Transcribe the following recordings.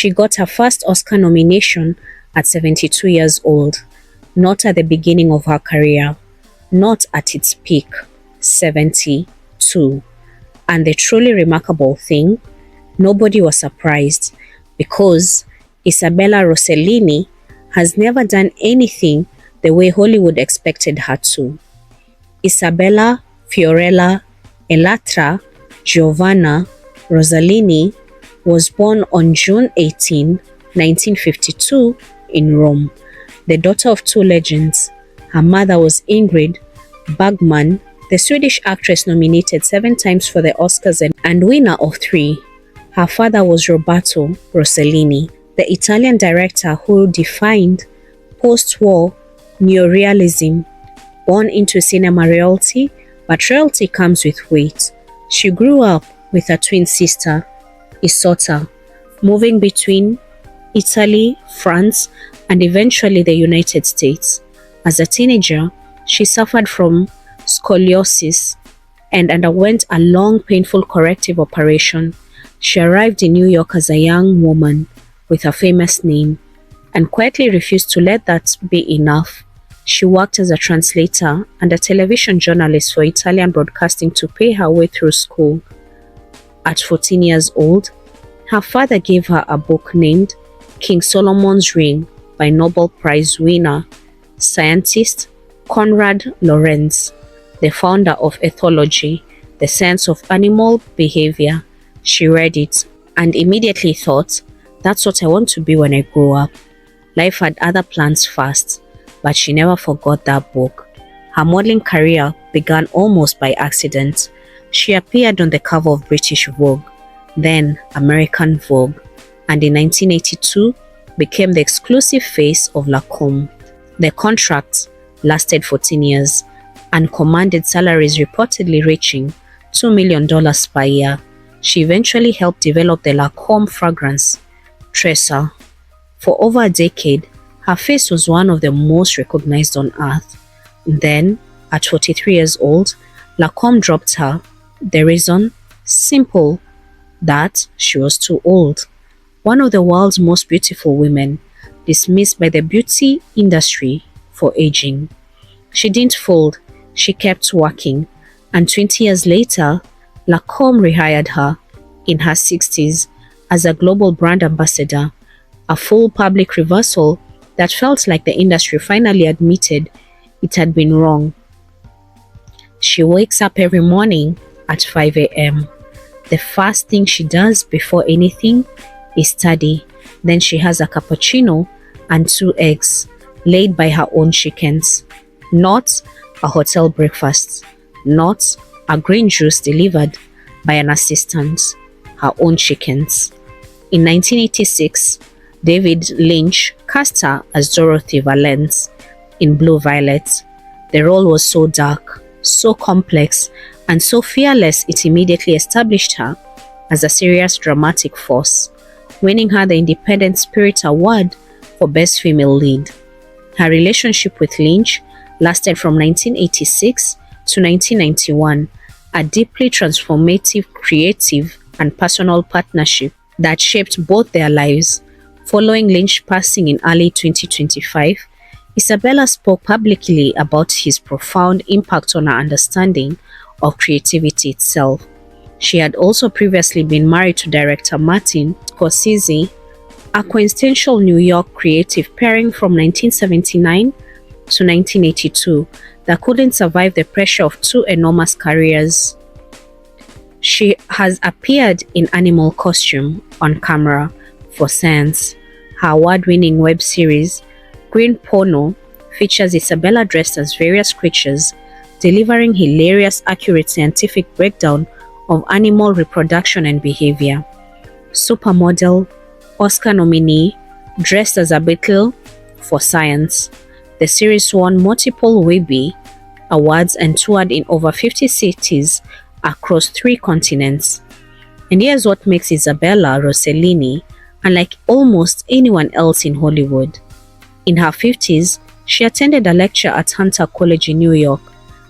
She got her first Oscar nomination at 72 years old, not at the beginning of her career, not at its peak, 72. And the truly remarkable thing, nobody was surprised because Isabella Rossellini has never done anything the way Hollywood expected her to. Isabella Fiorella Elatra Giovanna Rossellini was born on June 18, 1952 in Rome. The daughter of two legends, her mother was Ingrid Bergman, the Swedish actress nominated 7 times for the Oscars and winner of 3. Her father was Roberto Rossellini, the Italian director who defined post-war neorealism. Born into cinema royalty, but royalty comes with weight. She grew up with her twin sister, Isotta, moving between Italy, France, and eventually the United States. As a teenager, she suffered from scoliosis and underwent a long, painful corrective operation. She arrived in New York as a young woman with her famous name and quietly refused to let that be enough. She worked as a translator and a television journalist for Italian broadcasting to pay her way through school. At 14 years old, her father gave her a book named King Solomon's Ring by Nobel Prize winner, scientist Konrad Lorenz, the founder of ethology, the science of animal behavior. She read it and immediately thought, that's what I want to be when I grow up. Life had other plans first, but she never forgot that book. Her modeling career began almost by accident. She appeared on the cover of British Vogue, then American Vogue, and in 1982 became the exclusive face of Lancôme. The contract lasted 14 years and commanded salaries reportedly reaching $2 million per year. She eventually helped develop the Lancôme fragrance, Tresor. For over a decade, her face was one of the most recognized on earth. Then, at 43 years old, Lancôme dropped her. The reason? Simple, that she was too old. One of the world's most beautiful women, dismissed by the beauty industry for aging. She didn't fold, she kept working, and 20 years later, Lancôme rehired her in her 60s as a global brand ambassador, a full public reversal that felt like the industry finally admitted it had been wrong. She wakes up every morning at 5 a.m. The first thing she does before anything is study. Then she has a cappuccino and 2 eggs laid by her own chickens. Not a hotel breakfast. Not a green juice delivered by an assistant. Her own chickens. In 1986, David Lynch cast her as Dorothy Valence in Blue Violet. The role was so dark, so complex, and so fearless it immediately established her as a serious dramatic force, winning her the Independent Spirit Award for Best Female Lead. Her relationship with Lynch lasted from 1986 to 1991, a deeply transformative, creative, and personal partnership that shaped both their lives. Following Lynch's passing in early 2025, Isabella spoke publicly about his profound impact on her understanding of creativity itself. She had also previously been married to director Martin Scorsese, a quintessential New York creative pairing from 1979 to 1982 that couldn't survive the pressure of 2 enormous careers. She has appeared in animal costume on camera for Science. Her award-winning web series, Green Porno, features Isabella dressed as various creatures, delivering hilarious, accurate scientific breakdown of animal reproduction and behavior. Supermodel, Oscar nominee, dressed as a beetle for Science. The series won multiple Webby Awards and toured in over 50 cities across 3 continents. And here's what makes Isabella Rossellini unlike almost anyone else in Hollywood. In her 50s, she attended a lecture at Hunter College in New York,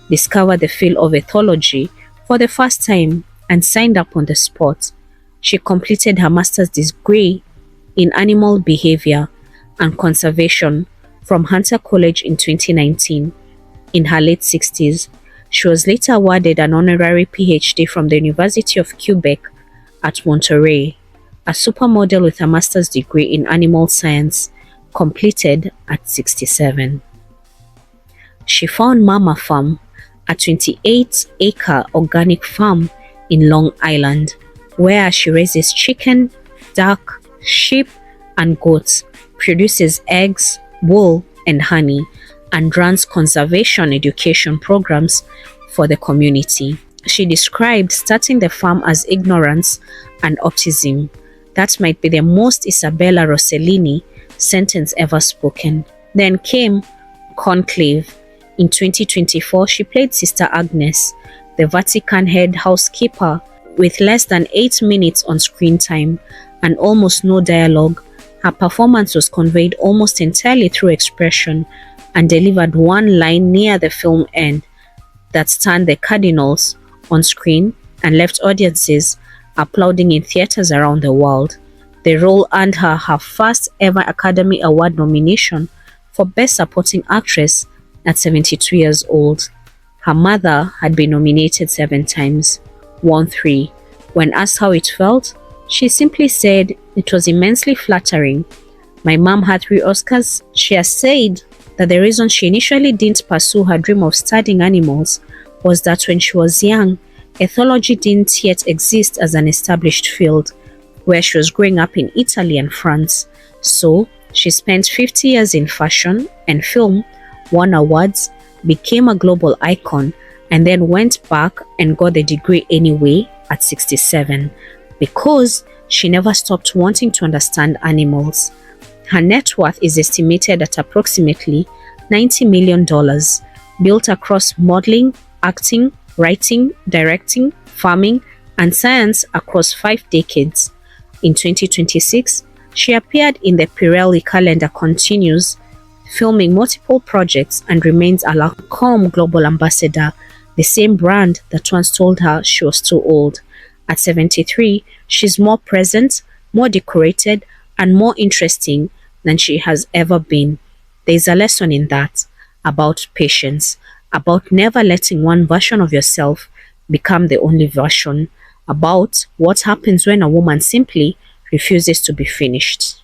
discovered the field of ethology for the first time, and signed up on the spot. She completed her master's degree in Animal Behavior and Conservation from Hunter College in 2019. In her late 60s, she was later awarded an honorary PhD from the University of Quebec at Monterey, a supermodel with a master's degree in animal science, completed at 67. She found Mama Farm, a 28-acre organic farm in Long Island, where she raises chicken, duck, sheep, and goats, produces eggs, wool, and honey, and runs conservation education programs for the community. She described starting the farm as ignorance and autism. That might be the most Isabella Rossellini sentence ever spoken. Then came Conclave. In 2024, she played Sister Agnes, the Vatican head housekeeper, with less than 8 minutes on screen time and almost no dialogue. Her performance was conveyed almost entirely through expression and delivered one line near the film end that stunned the cardinals on screen and left audiences applauding in theaters around the world. The role earned her her first ever Academy Award nomination for Best Supporting Actress at 72 years old. Her mother had been nominated 7 times, won 3. When asked how it felt, she simply said it was immensely flattering. My mom had 3 Oscars. She has said that the reason she initially didn't pursue her dream of studying animals was that when she was young, ethology didn't yet exist as an established field, where she was growing up in Italy and France. So, she spent 50 years in fashion and film, won awards, became a global icon, and then went back and got the degree anyway at 67, because she never stopped wanting to understand animals. Her net worth is estimated at approximately $90 million, built across modeling, acting, writing, directing, farming, and science across 5 decades. In 2026, she appeared in the Pirelli calendar continues, filming multiple projects, and remains a Lancôme global ambassador, the same brand that once told her she was too old. At 73, she's more present, more decorated, and more interesting than she has ever been. There's a lesson in that, about patience, about never letting one version of yourself become the only version, about what happens when a woman simply refuses to be finished.